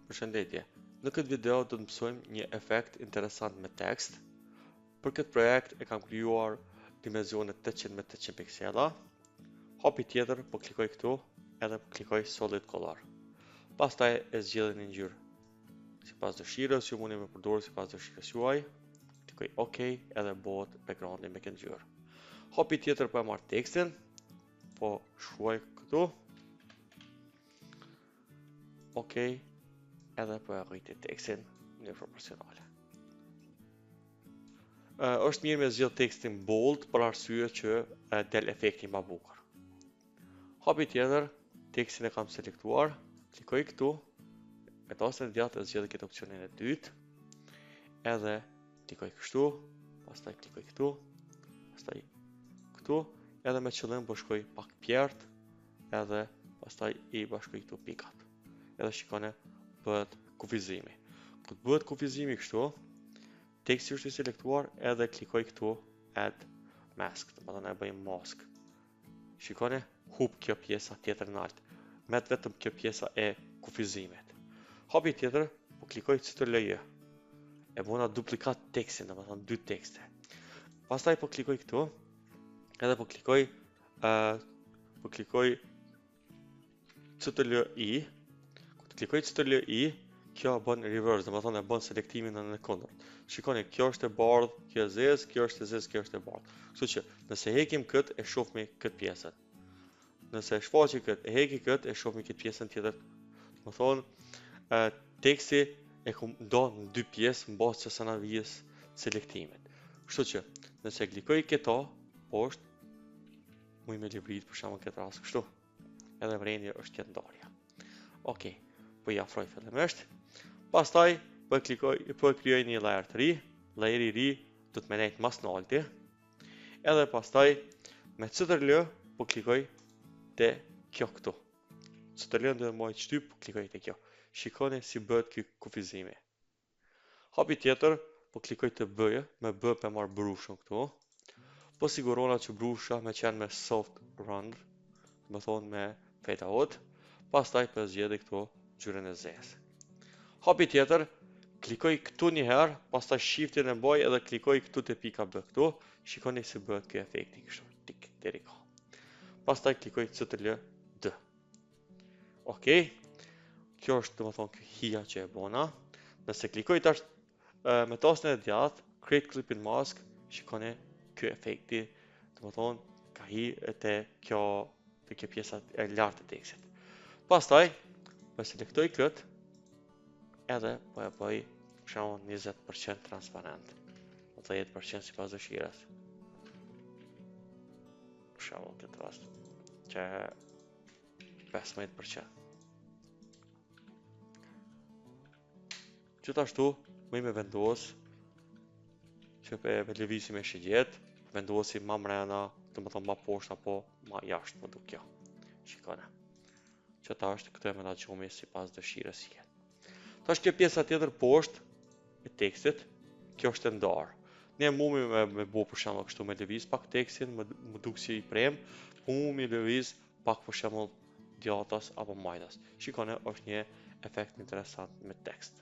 Përshëndetje. Në këtë video do të mësojmë një efekt interesant me tekst. Për këtë projekt e kam krijuar dimensionet 800 me 800 piksela. Hapi tjetër, po klikoj këtu edhe po klikoj solid color. Pastaj e zgjidh në ngjyrë sipas dëshirës, ju mundi me përdorë sipas dëshirës juaj. Klikoj OK edhe bëhet backgroundi me këtë ngjyrë. Hapi tjetër po e marr tekstin, po shkruaj këtu. OK. Edhe po e rriti tekstin në proporcionale. Është mirë me zgjidh tekstin bold për arsye që del efekti më bukur. Hapi tjetër, tekstin e kam selektuar, klikoj këtu, me tastën e djathtë e zgjedh këtë opsionin e dytë, edhe klikoj kështu, pastaj klikoj këtu, pastaj këtu, edhe me qëllim po shkoj pak pjert, edhe pastaj i bashkoj këtu pikat. Edhe shikoni bëhet kufizimi. Kur bëhet kufizimi kështu, teksti është i selektuar edhe klikoj këtu add mask, domethënë e bëj mask. Shikoni, hub kjo pjesa tjetër në lart, me vetëm kjo pjesa e kufizimit. Hapi tjetër, po klikoj Ctrl+J. E bëna duplikat tekstin, domethënë dy tekste. Pastaj po klikoj këtu, edhe po klikoj Ctrl+I. Klikoj Ctrl+I, kjo bën reverse, domethënë e bën selektimin në kundërt. Shikoni, kjo është e bardhë, kjo e zezë, kjo është e zezë, kjo është e bardhë. Kështu që nëse hekim këtë, e shohmi këtë pjesën. Nëse shfaqim këtë, e hekim këtë, e shohmi këtë pjesën tjetër. Domethënë, teksti e do në dy pjesë mbas që sa na vjes selektimit. Kështu që nëse klikoj këto poshtë, muj me livrit për shkakun këtë rast kështu. Edhe vrendja është këtë ndarja. Okej. Po i afroj fillimisht. Pastaj po krijoj një layer të ri, layeri i ri do të më nejt mas nalti. Edhe pastaj me Ctrl po klikoj te kjo këtu. Ctrl do të më shtyp, po klikoj te kjo. Shikoni si bëhet ky kufizimi. Hapi tjetër po klikoj te B, me B pe marr brushën këtu. Po sigurona që brusha me qenë me soft render, do të thonë me fade out. Pastaj po zgjidh këtu ngjyrën e zezë. Hapi tjetër, klikoj këtu një herë, pastaj shiftin e mbaj edhe klikoj këtu te pika B këtu. Shikoni si bëhet ky efekti kështu, tik deri ka. Pastaj klikoj Ctrl+D. Okej. Kjo është domethënë ky hija që e bëna. Nëse klikoj tash me tastën e djathtë, create clipping mask, shikoni ky efekti, domethënë ka hi te kjo pjesa e lartë e tekstit. Pastaj po selektoj këtë edhe po e bëj për shembull 20% transparent, 10% sipas dëshirës. Për shembull këtë rast që 15%. Gjithashtu më me vendos që me lëvizje me shigjet, vendosi më mrena, domethënë më poshtë apo më jashtë, më duk kjo. Shikoni. Që ta është këtë e me naqomi si pas dëshirës jetë. Ta është kjo pjesa tjetër poshtë e tekstit, kjo është e ndarë. Ne mumi me bo për shemë kështu me lëviz pak tekstin, më duk si i prem, mumi lëviz pak për shemë djatas apo majtas. Shikone, është një efekt interesant me tekst.